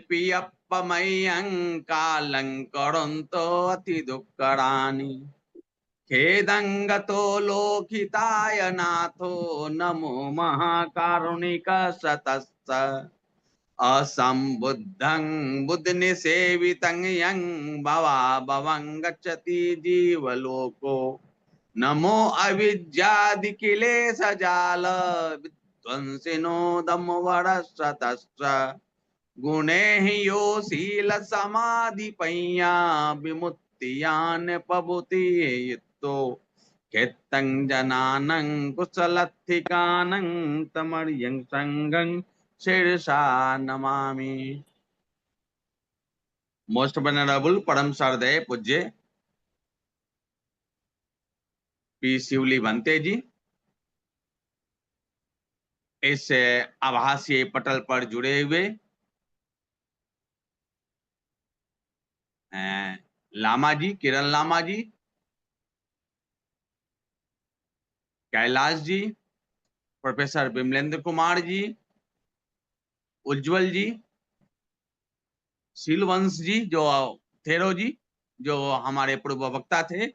पियप्पमय्यं कालं करोन्तो अति दुःखराणि खेदंगतो लोकिताय नाथो नमो महाकारुणिक सतस्स असंबुद्धं बुद्धनिसेवितं यं भवा भवं गच्छति जीवलोको नमो अविद्यादिकिलेशजाल विध्वंसिनो दमवरसतस्स गुणे हि यो शील समाधिपय्या विमुक्तियान पबुति युक्तो खेत्तं जनानं कुशलत्थिकानं तमर्यं संगं शीर्षा नमामि। मोस्ट वेनरेबल परम श्रद्धेय पूज्य पी शिवली भंते जी इस आभासीय पटल पर जुड़े हुए लामा जी, किरण लामा जी, कैलाश जी, प्रोफेसर विमलेंद्र कुमार जी, उज्जवल जी, शीलवंश जी जो थेरो जी जो हमारे पूर्व वक्ता थे,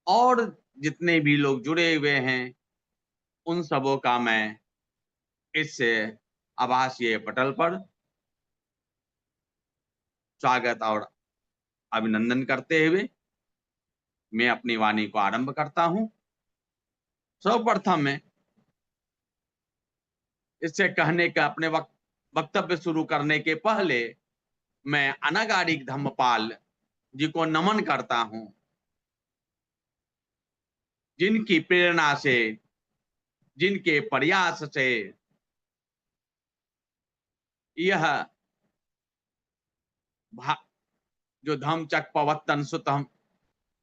और जितने भी लोग जुड़े हुए हैं उन सबों का मैं इस आभासीय पटल पर स्वागत और अभिनंदन करते हुए मैं अपनी वाणी को आरंभ करता हूं। सर्वप्रथम में इससे कहने का अपने वक्तव्य शुरू करने के पहले मैं अनागारिक धम्मपाल जी को नमन करता हूं, जिनकी प्रेरणा से, जिनके प्रयास से यह जो धम्मचक्र प्रवर्तन सुत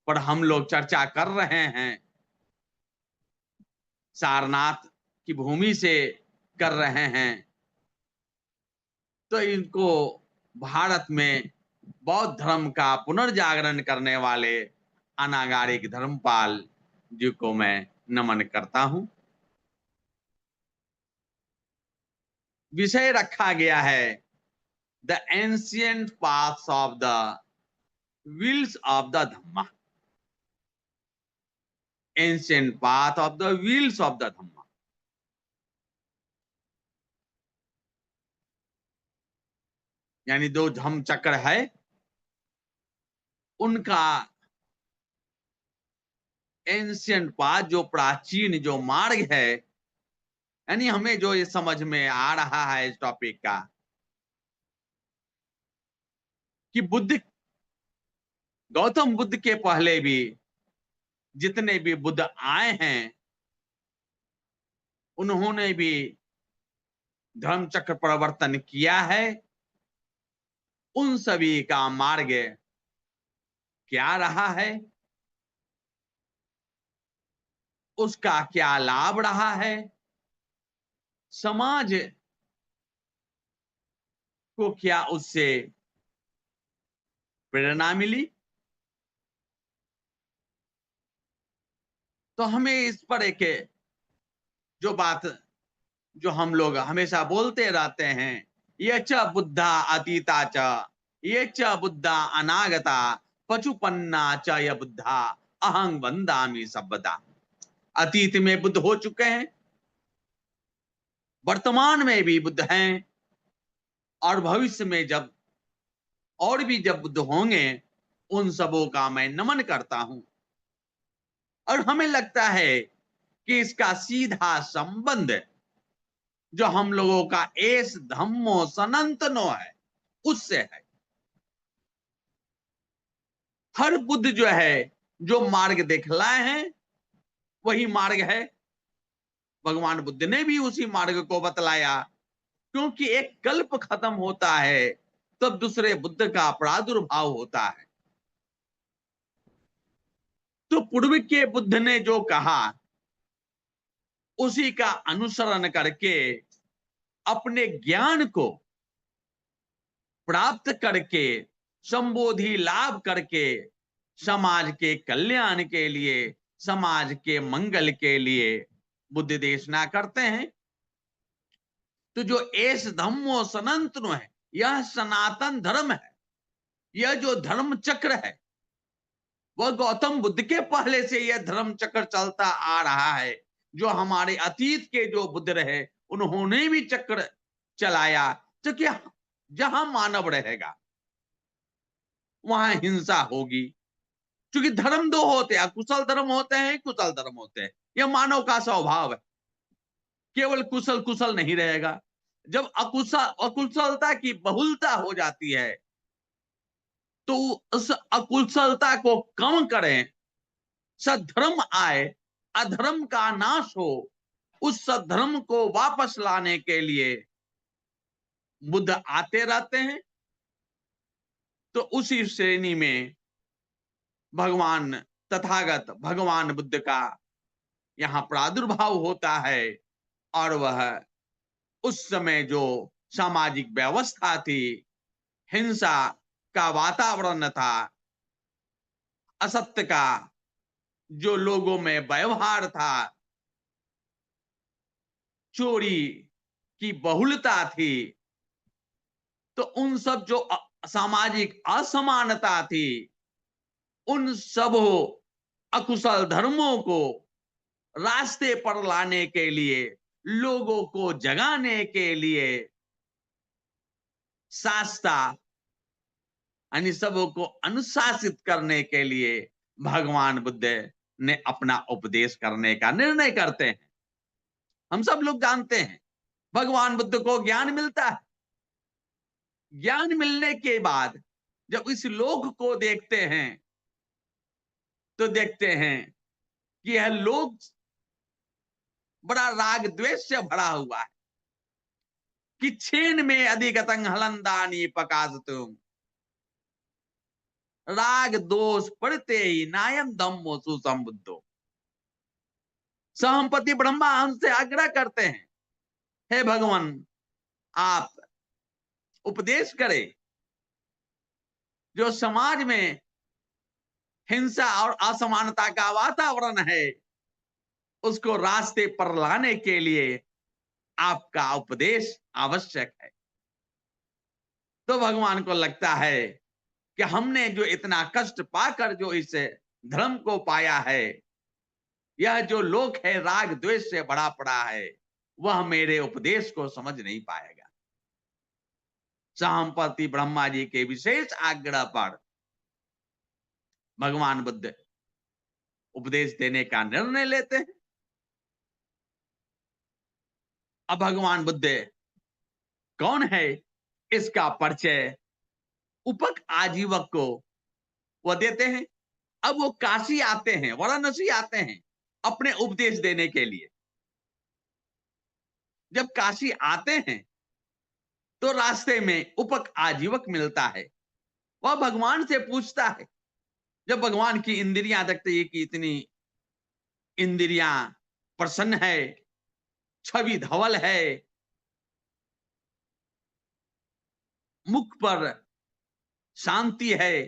पर हम लोग चर्चा कर रहे हैं, सारनाथ की भूमि से कर रहे हैं, तो इनको भारत में बौद्ध धर्म का पुनर्जागरण करने वाले अनागारिक धर्मपाल जी को मैं नमन करता हूं। विषय रखा गया है the ancient paths of the wheels of the Dhamma, ancient path of the wheels of the Dhamma. यानी दो धम्म चक्र है, उनका एंशिएंट पाथ, जो प्राचीन जो मार्ग है, यानी हमें जो ये समझ में आ रहा है इस टॉपिक का कि बुद्ध, गौतम बुद्ध के पहले भी जितने भी बुद्ध आए हैं उन्होंने भी धर्म चक्र परिवर्तन किया है। उन सभी का मार्ग क्या रहा है, उसका क्या लाभ रहा है, समाज को क्या उससे प्रेरणा मिली, तो हमें इस पर एक जो बात जो हम लोग हमेशा बोलते रहते हैं, ये च बुद्धा अतीता च, ये च बुद्धा अनागता, पचुपन्ना च य बुद्धा अहं वंदामि सब्बदा। अतीत में बुद्ध हो चुके हैं, वर्तमान में भी बुद्ध हैं, और भविष्य में जब और भी जब बुद्ध होंगे उन सबों का मैं नमन करता हूं। और हमें लगता है कि इसका सीधा संबंध जो हम लोगों का एस धम्मो सनातनो है उससे है। हर बुद्ध जो है जो मार्ग दिखलाए हैं वही मार्ग है, भगवान बुद्ध ने भी उसी मार्ग को बतलाया, क्योंकि एक कल्प खत्म होता है तब तो दूसरे बुद्ध का प्रादुर्भाव होता है। तो पूर्व के बुद्ध ने जो कहा उसी का अनुसरण करके अपने ज्ञान को प्राप्त करके संबोधि लाभ करके समाज के कल्याण के लिए, समाज के मंगल के लिए बुद्ध देशना करते हैं। तो जो एस धम्मो सनातनो है यह सनातन धर्म है। यह जो धर्म चक्र है वह गौतम बुद्ध के पहले से यह धर्म चक्र चलता आ रहा है। जो हमारे अतीत के जो बुद्ध रहे उन्होंने भी चक्र चलाया। क्योंकि जहां मानव रहेगा वहां हिंसा होगी। क्योंकि धर्म दो होते हैं, अकुशल धर्म होते हैं, कुशल धर्म होते हैं। यह मानव का स्वभाव है। केवल कुशल कुशल नहीं रहेगा। जब अकुशलता की बहुलता हो जाती है तो उस अकुशलता को कम करें, सद्धर्म आए, अधर्म का नाश हो, उस सद्धर्म को वापस लाने के लिए बुद्ध आते रहते हैं। तो उसी श्रेणी में भगवान तथागत भगवान बुद्ध का यहां प्रादुर्भाव होता है। और वह उस समय जो सामाजिक व्यवस्था थी, हिंसा का वातावरण था, असत्य का जो लोगों में व्यवहार था, चोरी की बहुलता थी, तो उन सब जो सामाजिक असमानता थी, उन सब अकुशल धर्मों को रास्ते पर लाने के लिए, लोगों को जगाने के लिए शास्त्रा यानी सबों को अनुशासित करने के लिए भगवान बुद्ध ने अपना उपदेश करने का निर्णय करते हैं। हम सब लोग जानते हैं भगवान बुद्ध को ज्ञान मिलता है। ज्ञान मिलने के बाद जब इस लोक को देखते हैं तो देखते हैं कि यह लोक बड़ा राग द्वेष से भरा हुआ है। कि छेन में अधिगतंग हलंदानी पकाजतुम, राग दोष पड़ते ही नायम धम्मो सुसंबुद्धो। सहमपति ब्रह्मा हमसे आग्रह करते हैं, हे भगवान आप उपदेश करें। जो समाज में हिंसा और असमानता का वातावरण है उसको रास्ते पर लाने के लिए आपका उपदेश आवश्यक है। तो भगवान को लगता है कि हमने जो इतना कष्ट पाकर जो इस धर्म को पाया है, यह जो लोक है राग द्वेष से भरा पड़ा है, वह मेरे उपदेश को समझ नहीं पाएगा। सहमपति ब्रह्मा जी के विशेष आग्रह पर भगवान बुद्ध उपदेश देने का निर्णय लेते हैं। अब भगवान बुद्ध कौन है इसका परिचय उपक आजीवक को वह देते हैं। अब वो काशी आते हैं, वाराणसी आते हैं अपने उपदेश देने के लिए। जब काशी आते हैं तो रास्ते में उपक आजीवक मिलता है। वह भगवान से पूछता है, जब भगवान की इंद्रियां देखते हैं कि इतनी इंद्रियां प्रसन्न है, छवि धवल है, मुख पर शांति है,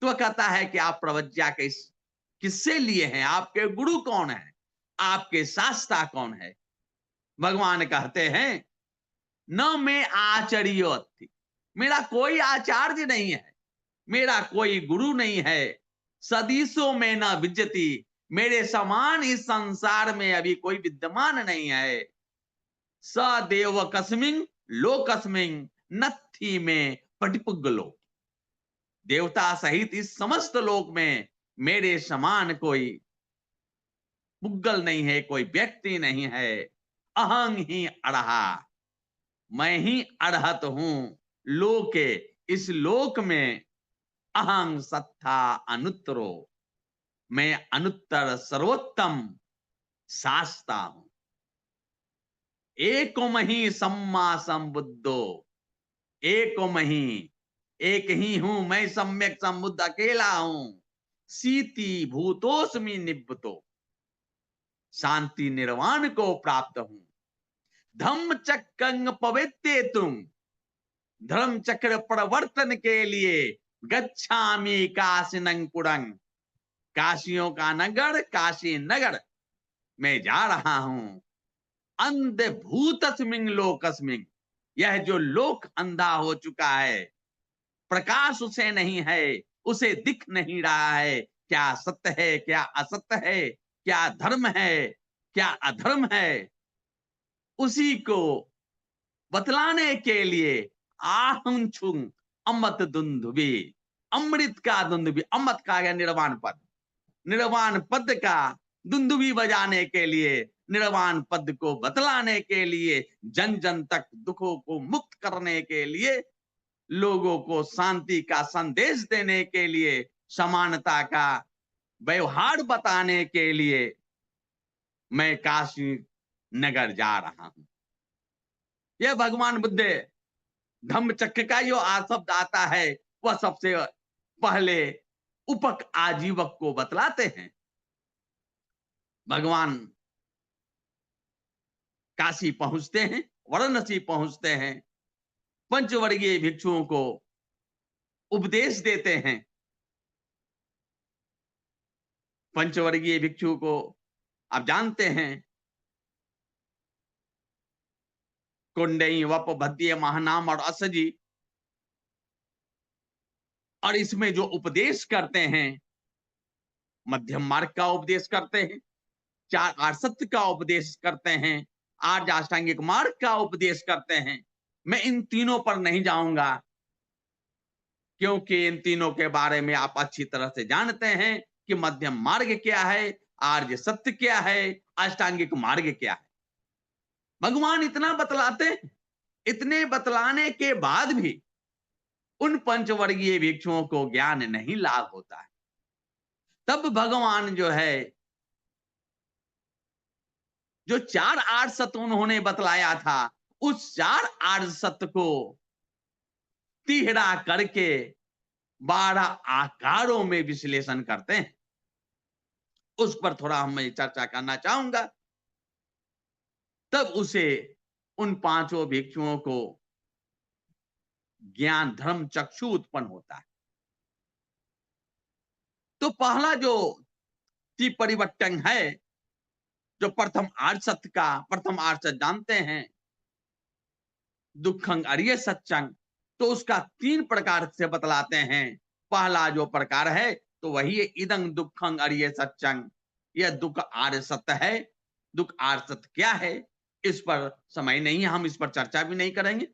तो वह कहता है कि आप प्रवज्ञा किससे लिए हैं, आपके गुरु कौन है, आपके शास्त्रा कौन है। भगवान कहते हैं, न मैं आचार्योत्ति, मेरा कोई आचार्य नहीं है, मेरा कोई गुरु नहीं है। सदीसों में न विद्यति, मेरे समान इस संसार में अभी कोई विद्यमान नहीं है। सदेव कस्मिन लोकस्मिन नत्थी में पटिपुगलो, देवता सहित इस समस्त लोक में मेरे समान कोई पुग्गल नहीं है, कोई व्यक्ति नहीं है। अहं ही अड़हा, मैं ही अड़हत हूं लोके, इस लोक में। अहं सत्ता अनुत्तरो, मैं अनुत्तर सर्वोत्तम शास्ता हूं। एको ही सम्मा संबुद्धो, एको ही, एक ही हूं मैं, सम्यक संबुद्ध अकेला हूं। सीति भूतोस्मि निब्बतो, शांति निर्वाण को प्राप्त हूं। धम्म चक्रंग पवित्ते तुम, धर्म चक्र प्रवर्तन के लिए गच्छामि काशीनं पुरं, काशियों का नगर काशी नगर मैं जा रहा हूं। अंध भूतस्मिन लोकस्मिन, यह जो लोक अंधा हो चुका है, प्रकाश उसे नहीं है, उसे दिख नहीं रहा है, क्या सत्य है क्या असत्य है, क्या धर्म है क्या अधर्म है, उसी को बतलाने के लिए आहं छुंग अमृत दुंदुबी, अमृत का दुंदुबी, अमृत का गया निर्वाण पद, निर्वाण पद का दुंदुबी बजाने के लिए, निर्वाण पद को बतलाने के लिए, जन जन तक दुखों को मुक्त करने के लिए, लोगों को शांति का संदेश देने के लिए, समानता का व्यवहार बताने के लिए मैं काशी नगर जा रहा हूं। यह भगवान बुद्ध धम्म चक्र का जो शब्द आता है, वह सबसे पहले उपक आजीवक को बतलाते हैं। भगवान काशी पहुंचते हैं, वाराणसी पहुंचते हैं, पंचवर्गीय भिक्षुओं को उपदेश देते हैं। पंचवर्गीय भिक्षु को आप जानते हैं, कुंडई वप भद्य महानाम और असजी, और इसमें जो उपदेश करते हैं, मध्यम मार्ग का उपदेश करते हैं, चार आर्सत्य का उपदेश करते हैं, आर्य अष्टांगिक मार्ग का उपदेश करते हैं। मैं इन तीनों पर नहीं जाऊंगा, क्योंकि इन तीनों के बारे में आप अच्छी तरह से जानते हैं कि मध्यम मार्ग क्या है, आर्य सत्य क्या है, अष्टांगिक मार्ग क्या है। भगवान इतना बतलाते हैं, इतने बतलाने के बाद भी उन पंचवर्गीय भिक्षुओं को ज्ञान नहीं लाभ होता है। तब भगवान जो है, जो चार आर्य सत्य उन्होंने बतलाया था, उस चार आर्य सत्य को तिहरा करके 12 आकारों में विश्लेषण करते हैं। उस पर थोड़ा मैं चर्चा करना चाहूंगा। तब उसे उन पांचों भिक्षुओं को ज्ञान धर्म चक्षु उत्पन्न होता है। तो पहला जो परिवर्तन है, जो प्रथम आर्य सत्य का, प्रथम आर्य सत्य जानते हैं, दुखंग अरिय सच्चंग, तो उसका 3 प्रकार से बतलाते हैं। पहला जो प्रकार है तो वही है इदं दुखंग अरिय सच्चंग, यह दुख आर्य सत्य है। दुख आर्य सत्य क्या है, इस पर समय नहीं है, हम इस पर चर्चा भी नहीं करेंगे।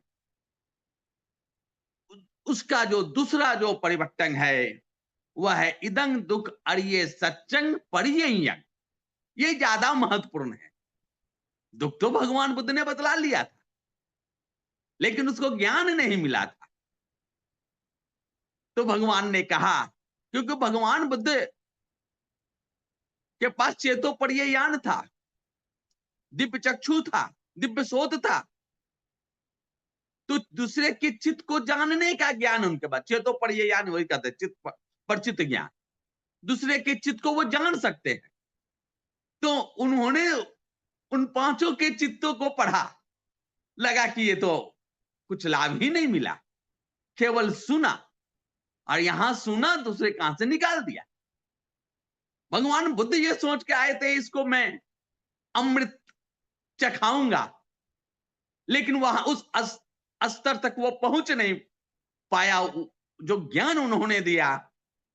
उसका जो दूसरा जो परिवर्तन है वह है इदं दुख अरिय सच्चंग परियंग, ये ज्यादा महत्वपूर्ण है। दुख तो भगवान बुद्ध ने बतला लिया था, लेकिन उसको ज्ञान नहीं मिला था। तो भगवान ने कहा, क्योंकि भगवान बुद्ध के पास चेतोपर्य ज्ञान था, दिव्य चक्षु था, दिव्य शोध था, तो दूसरे के चित्त को जानने का ज्ञान उनके पास, चेतोपर्य ज्ञान वही कहते हैं, चित्त परिचित ज्ञान, दूसरे के चित्त को वो जान सकते हैं। तो उन्होंने उन पांचों के चित्तों को पढ़ा, लगा कि ये तो कुछ लाभ ही नहीं मिला, केवल सुना, और यहां सुना दूसरे कान से निकाल दिया। भगवान बुद्ध ये सोच के आए थे, इसको मैं अमृत चखाऊंगा, लेकिन वहां उस स्तर तक वो पहुंच नहीं पाया। जो ज्ञान उन्होंने दिया,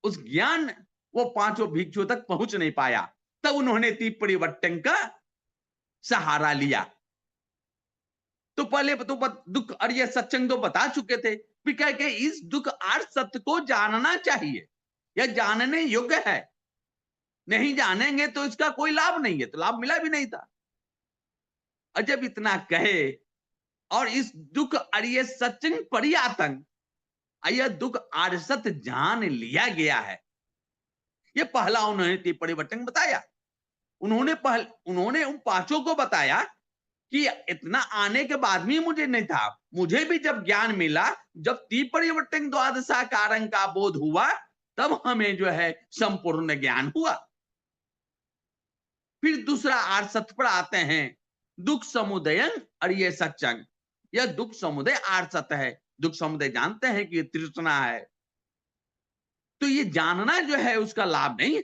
उस ज्ञान वो पांचों भिक्षुओं तक पहुंच नहीं पाया। तब उन्होंने परिवर्तन का सहारा लिया। तो पहले तो दुख और ये सत्संग तो बता चुके थे, फिर कह के इस दुख आर्य सत्य को जानना चाहिए, यह जानने योग्य है, नहीं जानेंगे तो इसका कोई लाभ नहीं है, तो लाभ मिला भी नहीं था। और जब इतना कहे और इस दुख अरिय सत्संग परियातन, यह दुख आर्य सत्य जान लिया गया है, ये पहला उन्होंने परिवर्तन बताया। उन्होंने उन पांचों को बताया कि इतना आने के बाद भी मुझे नहीं था, मुझे भी जब ज्ञान मिला, जब परिवर्तन द्वादशाकारं का बोध हुआ, तब हमें जो है संपूर्ण ज्ञान हुआ। फिर दूसरा आर्य सत्य पर आते हैं, दुख समुदयं अरिय सच्चंग, यह दुख समुदय आर्य सत्य है। दुख समुदय जानते हैं कि तृष्णा है, तो ये जानना जो है उसका लाभ नहीं है,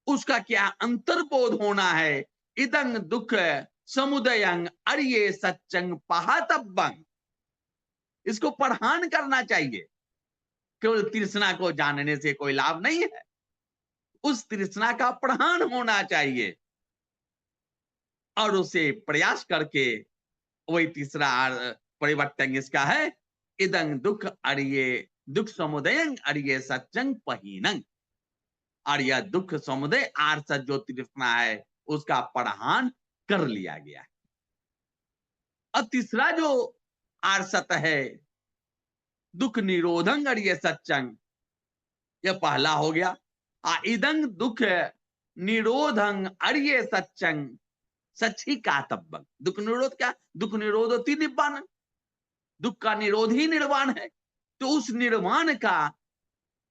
उसका क्या अंतर्बोध होना है। इदं दुख समुदयं अर्ये सच्चंग पहातब्बं। इसको पढ़ान करना चाहिए। केवल तृष्णा को जानने से कोई लाभ नहीं है, उस तृष्णा का पढ़ान होना चाहिए और उसे प्रयास करके वही तीसरा परिवर्तन इसका है, इदं दुख अर्ये दुख समुदयं अर्ये सच्चंग पहीनंग। और यह दुख समुदय आर्सत जो तृष्णा है उसका पढ़ान कर लिया गया है। अब तीसरा जो आर्सत है, दुख निरोधं अर्ये सच्चंग, यह पहला हो गया। इदं दुख निरोधं अर्ये सच्चंग सच्ची कातब्बं। दुख निरोध क्या? दुख निरोधोति निब्बान, दुख का निरोध ही निर्वाण है। तो उस निर्वाण का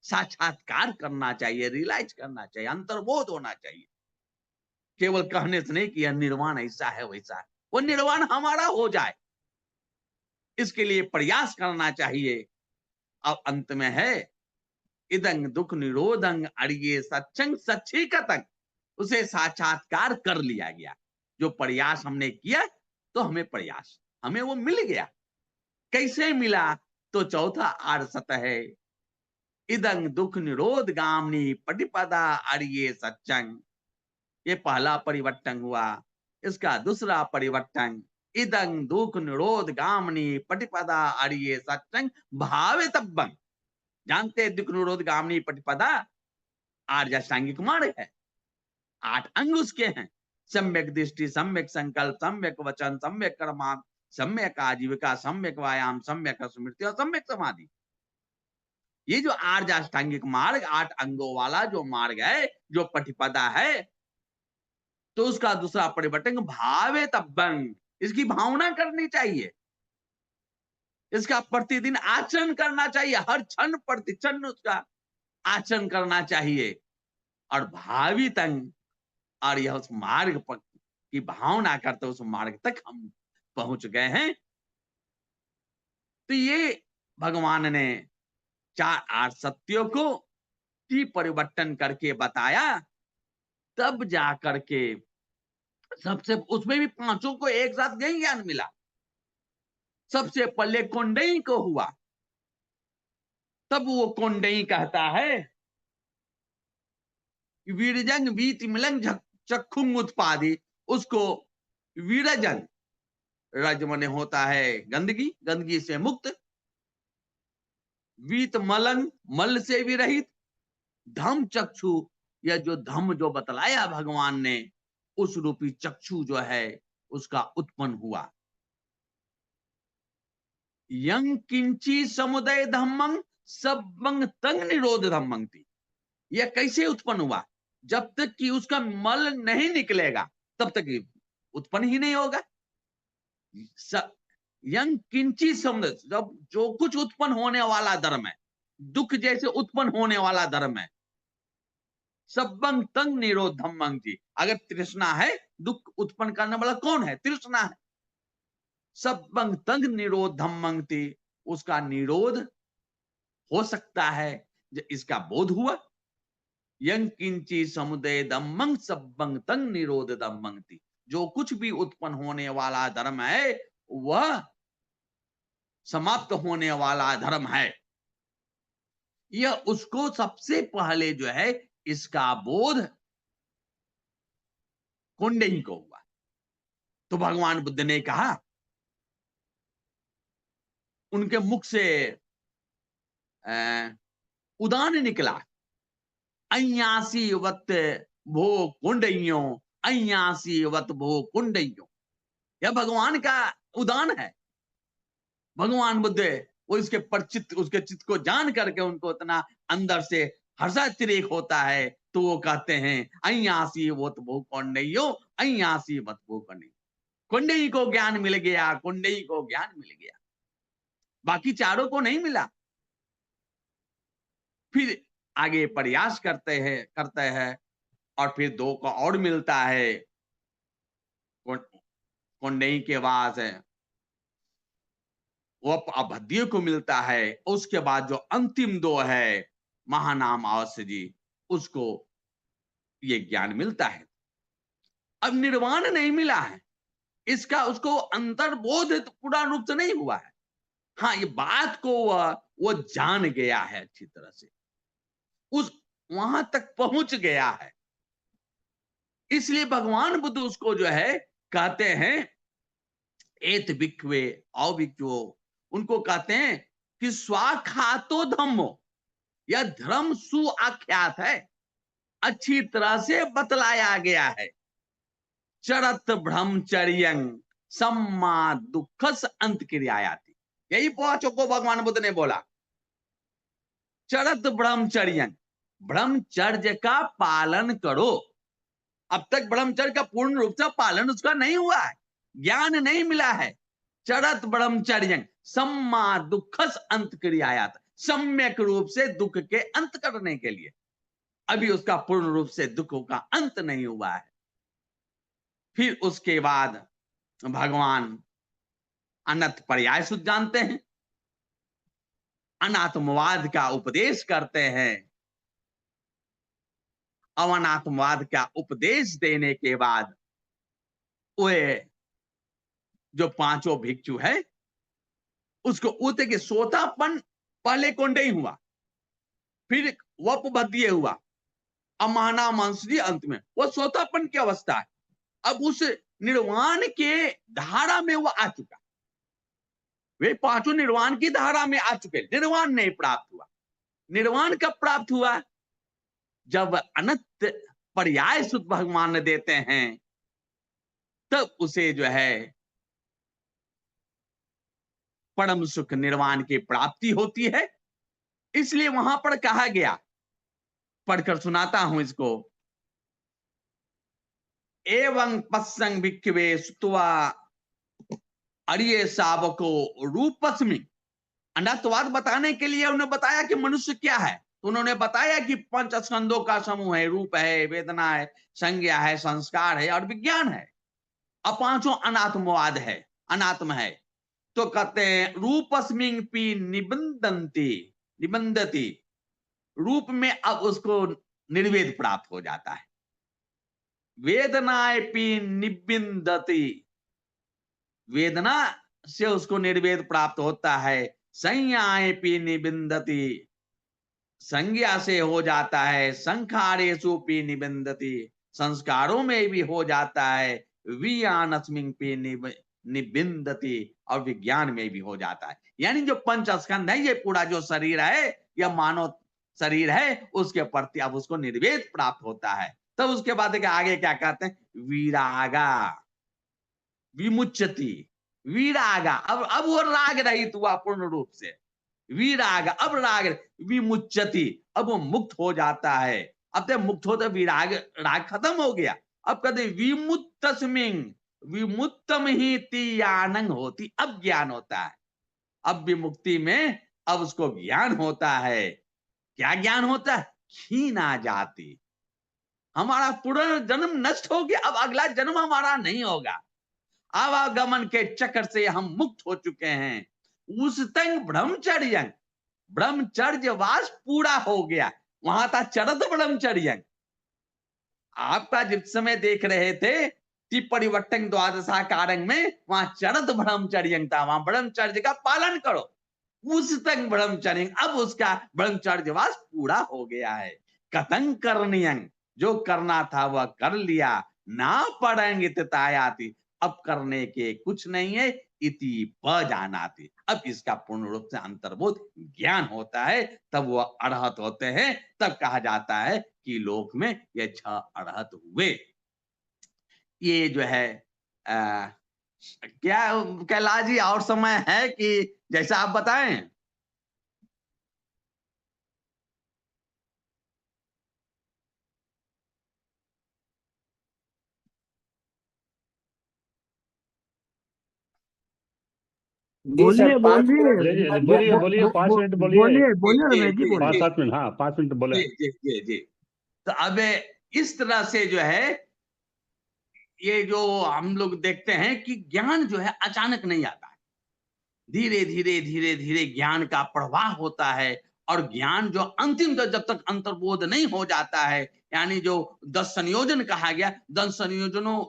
साक्षात्कार करना चाहिए, रियलाइज करना चाहिए, अंतर्बोध होना चाहिए। केवल कहने से नहीं कि यह निर्वाण ऐसा है वैसा है, वो निर्वाण हमारा हो जाए, इसके लिए प्रयास करना चाहिए। अब अंत में है, इदं दुख निरोधं अर्ये सच्चंग सच्चीकतंग, उसे साक्षात्कार कर लिया गया। जो प्रयास हमने किया तो हमें वो मिल गया। कैसे मिला? तो चौथा आर्सत है, इदं दुख निरोध गामनी पटिपदा अर्ये सच्चंग। ये पहला परिवर्तन हुआ। इसका दूसरा परिवर्तन, इदं दुख निरोध गामनी पटिपदा अर्ये सच्चंग भावेतब्बं। जानते हैं दुख निरोध गामनी पटिपदा आर्य अष्टांगिक मार्ग है, 8 अंग उसके हैं। सम्यक दृष्टि, सम्यक संकल्प, सम्यक वचन, सम्यक कर्म, सम्यक आजीविका, सम्यक व्यायाम, सम्यक स्मृति और सम्यक समाधि। ये जो आर्य अष्टांगिक मार्ग 8 अंगों वाला जो मार्ग है, जो पटिपदा है, तो उसका दूसरा परिवर्तन भावे तब्बंग, इसकी भावना करनी चाहिए, इसका प्रतिदिन आचरण करना चाहिए, हर क्षण प्रतिक्षण उसका आचरण करना चाहिए। और भावी तंग, और यह उस मार्ग पर की भावना करते उस मार्ग तक हम पहुंच गए हैं। तो ये भगवान ने 4 आर्य सत्यों को की परिवर्तन करके बताया, तब जा करके सबसे उसमें भी पांचों को एक साथ नहीं ज्ञान मिला। सबसे पहले कोंडई को हुआ, तब वो कोंडई कहता है, वीरजंग वीत मिलंग चक्षुंग उत्पादी, उसको वीरजंग, रज मने होता है गंदगी, गंदगी से मुक्त, वीत मलंग, मल से भी रहित, धम चक्षु, यह जो धम जो बतलाया भगवान ने, उस रूपी चक्षु जो है उसका उत्पन्न हुआ। यंग किंची समुदय धम्मंग सबंग तंग निरोध धम्मंग थी। यह कैसे उत्पन्न हुआ? जब तक कि उसका मल नहीं निकलेगा तब तक उत्पन्न ही नहीं होगा। यंग किंची समुदय, जब जो कुछ उत्पन्न होने वाला धर्म है, दुख जैसे उत्पन्न होने वाला धर्म है, सबंग तंग निरोध धम्मंग थी। अगर तृष्णा है, दुख उत्पन्न करने वाला कौन है? तृष्णा है। सबंग तंग निरोध धम्मंग थी, उसका निरोध हो सकता है। इसका बोध हुआ। यंग किंची समुदय दम्मंग सबंग तंग निरोध दम्मंग थी, जो कुछ भी उत्पन्न होने वाला धर्म है वह समाप्त होने वाला धर्म है। यह उसको सबसे पहले जो है इसका बोध कुंडई को हुआ। तो भगवान बुद्ध ने कहा, उनके मुख से उदान निकला, अयासी वत भो कुंडइयों, अयासी वत भो कुंडइयों। यह भगवान का उदान है। भगवान बुद्ध वो इसके परचित, उसके चित्त को जान करके उनको इतना अंदर से हर्षातिरेक होता है, तो वो कहते हैं, अयासी वत भो कुंडइयों, अयासी वत भो कुंडइयों। कुंडई को ज्ञान मिल गया, कुंडई को ज्ञान मिल गया, बाकी चारों को नहीं मिला। फिर आगे प्रयास करते हैं और फिर 2 को और मिलता है। कुंडई के बाद वो अभद्य को मिलता है। उसके बाद जो अंतिम 2 है, महानाम अवश्य जी, उसको ये ज्ञान मिलता है। अब निर्वाण नहीं मिला है, इसका उसको अंतर्बोध तो पूरा रूप से नहीं हुआ है। हाँ, ये बात को वो जान गया है अच्छी तरह से, उस वहां तक पहुंच गया है। इसलिए भगवान बुद्ध उसको जो है कहते हैं एत भिक्खवे औ भिक्षुओ, उनको कहते हैं कि स्वाखातो धम्मो, यह धर्म सुआख्यात है, अच्छी तरह से बतलाया गया है। चरत ब्रह्मचर्यं सम्मा दुखस अंत क्रियायाति, यही पांचों को भगवान बुद्ध ने बोला। चरत ब्रह्मचर्यं, ब्रह्मचर्य का पालन करो। अब तक ब्रह्मचर्य का पूर्ण रूप से पालन उसका नहीं हुआ है, ज्ञान नहीं मिला है। चरत ब्रह्मचर्यं सम्मा दुखस अंत क्रियायात, सम्यक रूप से दुख के अंत करने के लिए अभी उसका पूर्ण रूप से दुखों का अंत नहीं हुआ है। फिर उसके बाद भगवान अनंत पर्याय सुध जानते हैं, अनात्मवाद का उपदेश करते हैं। अनात्मवाद का उपदेश देने के बाद वे जो पांचों भिक्षु है उसको उते के सोतापन पहले को नहीं हुआ, फिर वपबद्धिय हुआ, अमाना मंसरी अंत में वो सोतापन की अवस्था है। अब उस निर्वाण के धारा में वो आ चुका, वे पांचों निर्वाण की धारा में आ चुके। निर्वाण नहीं प्राप्त हुआ। निर्वाण कब प्राप्त हुआ? जब अनंत पर्याय सुध भगवान देते हैं तब उसे जो है परम सुख निर्वाण की प्राप्ति होती है। इसलिए वहां पर कहा गया, पढ़कर सुनाता हूं इसको। एवं पस्संग भिक्खवे सुत्वा अरिये शावको रूपस्मि, अनंतवाद बताने के लिए उन्होंने बताया कि मनुष्य क्या है। तो उन्होंने बताया कि पंच स्कंदों का समूह है, रूप है, वेदना है, संज्ञा है, संस्कार है और विज्ञान है। अब पांचों अनात्मवाद है, अनात्म है। तो कहते हैं रूपस्मिं पी निबंधन्ति, निबंधति, रूप में अब उसको निर्वेद प्राप्त हो जाता है। वेदनाए पी निबिंदति, वेदना से उसको निर्वेद प्राप्त होता है। संज्ञाए पी निबिंदति, संज्ञा से हो जाता है। संखारेषु पी निबिंदति, संस्कारों में भी हो जाता है। विज्ञानस्मिं पी निबिंदति, और विज्ञान में भी हो जाता है। यानी जो पंच स्कंध है, ये पूरा जो शरीर है, यह मानव शरीर है, उसके प्रति अब उसको निर्वेद प्राप्त होता है। तब उसके बाद आगे क्या कहते हैं? विरागा विमुच्यति, विरागा, अब वो राग रहित हुआ पूर्ण रूप से। विराग, अब राग विमुच्यति, अब वो मुक्त हो जाता है। अब जब मुक्त होता विराग, राग खत्म हो गया। अब कहते विमुक्तस्मिं, विमुक्तम ही तीयानंग होती, अब ज्ञान होता है। अब विमुक्ति में अब उसको ज्ञान होता है। क्या ज्ञान होता है? क्षीणा जाति, हमारा पूर्ण जन्म नष्ट हो गया, अब अगला जन्म हमारा नहीं होगा। आवागमन के चक्र से हम मुक्त हो चुके हैं। उस तंग ब्रह्मचर्य, ब्रह्मचर्य वास पूरा हो गया। वहां था चरत ब्रह्मचर्य। आपका जिस समय देख रहे थे कि परिवर्तन द्वादशा कारंग में, वहां चरत ब्रह्मचर्य था, वहां ब्रह्मचर्य का पालन करो। उस तक ब्रह्मचर्य, अब उसका ब्रह्मचर्य वास पूरा हो गया है। कथं करणीयं, जो करना था वह कर लिया। ना पढ़ेंगे तायाति, अब करने के कुछ नहीं है। इति प जानाति, अब इसका पूर्ण रूप से अंतर्बोध ज्ञान होता है, तब वह अरहत होते हैं। तब कहा जाता है कि लोक में ये 6 अरहत हुए। ये जो है क्या कैलाश जी, और समय है कि जैसा आप बताएं? जी सर, बोलिए पाँच बोलिए मिनट बोलिए बोलिए 5 मिनट बोलिए। बोलिए बोलिए जी, रमेश जी, जी, बोलिए। 5-7 मिनट, हाँ 5 मिनट बोले। जी। तो अब इस तरह से जो है, ये जो हम लोग देखते हैं कि ज्ञान जो है अचानक नहीं आता है। धीरे धीरे धीरे धीरे ज्ञान का प्रवाह होता है। और ज्ञान जो अंतिम तक, जब तक अंतर्बोध नहीं हो जाता है, यानी जो 10 संयोजन कहा गया, 10 संयोजनों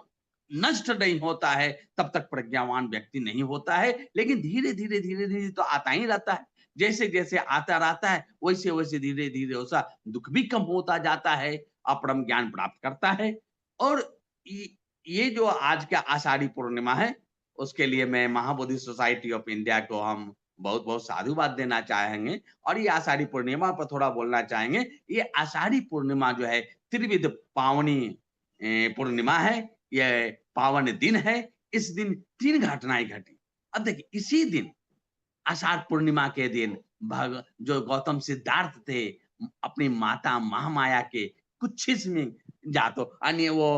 नष्ट नहीं होता है तब तक प्रज्ञावान व्यक्ति नहीं होता है। लेकिन धीरे धीरे धीरे धीरे तो आता ही रहता है, जैसे जैसे आता रहता है वैसे वैसे धीरे धीरे उसका दुख भी कम होता जाता है, अपरम ज्ञान प्राप्त करता है। और ये ये जो आज का आषाढ़ी पूर्णिमा है, उसके लिए मैं महाबोधि सोसाइटी ऑफ इंडिया को हम बहुत बहुत साधुवाद देना चाहेंगे। और ये आषाढ़ी पूर्णिमा पर थोड़ा बोलना चाहेंगे। ये आषाढ़ी पूर्णिमा जो है त्रिविध पावनी पूर्णिमा है, ये पावन दिन है। इस दिन 3 घटनाएं घटी। अब देखिए इसी दिन आषाढ़ पूर्णिमा के दिन भग जो गौतम सिद्धार्थ थे, अपनी माता महामाया के कुक्षिस में जातो अन्य वो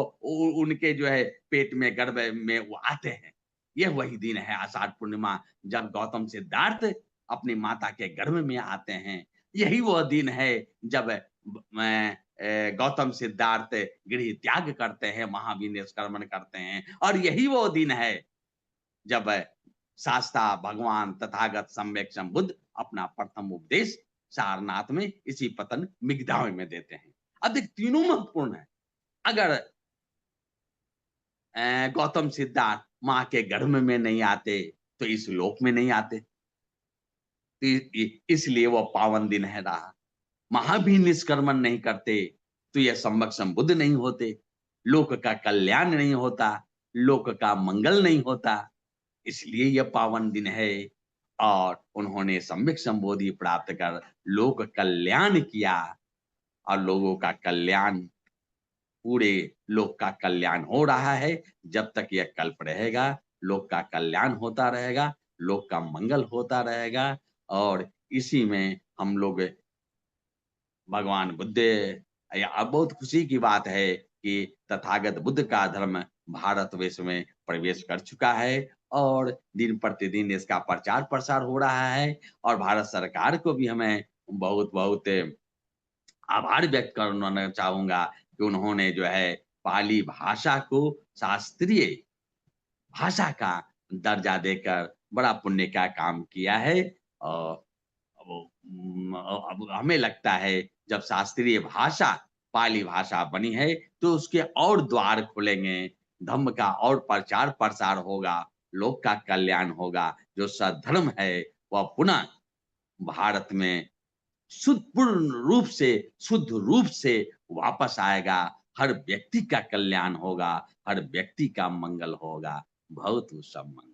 उनके जो है पेट में गर्भ में वो आते हैं। यह वही दिन है आषाढ़ पूर्णिमा, जब गौतम सिद्धार्थ अपनी माता के गर्भ में आते हैं। यही वो दिन है जब गौतम सिद्धार्थ गृह त्याग करते हैं, महावीर निष्क्रमण करते हैं। और यही वो दिन है जब शास्ता भगवान तथागत सम्यक संबुद्ध अपना प्रथम उपदेश सारनाथ में इसी पतन मिगदाव में देते हैं। अब देख तीनों महत्वपूर्ण है। अगर गौतम सिद्धार्थ माँ के गर्भ में नहीं आते तो इस लोक में नहीं आते। तो इसलिए वो पावन दिन है रहा। महावीर निष्क्रमण नहीं करते तो यह सम्यक संबुद्ध नहीं होते, लोक का कल्याण नहीं होता, लोक का मंगल नहीं होता। इसलिए यह पावन दिन है। और उन्होंने सम्यक संबोधि प्राप्त कर लोक कल्याण किया। और लोगों का कल्याण, पूरे लोक का कल्याण हो रहा है। जब तक यह कल्प रहेगा लोक का कल्याण होता रहेगा, लोक का मंगल होता रहेगा। और इसी में हम लोग भगवान बुद्ध, या अब बहुत खुशी की बात है कि तथागत बुद्ध का धर्म भारतवर्ष में प्रवेश कर चुका है। और दिन प्रतिदिन इसका प्रचार प्रसार हो रहा है। और भारत सरकार को भी हमें बहुत बहुत आभार व्यक्त करना चाहूंगा कि उन्होंने जो है पाली भाषा को शास्त्रीय भाषा का दर्जा देकर बड़ा पुण्य का काम किया है। और अब हमें लगता है जब शास्त्रीय भाषा पाली भाषा बनी है तो उसके और द्वार खुलेंगे, धम्म का और प्रचार प्रसार होगा, लोक का कल्याण होगा। जो सद्धर्म है वह पुनः भारत में पूर्ण रूप से, शुद्ध रूप से वापस आएगा। हर व्यक्ति का कल्याण होगा, हर व्यक्ति का मंगल होगा। बहुत सब मंगल।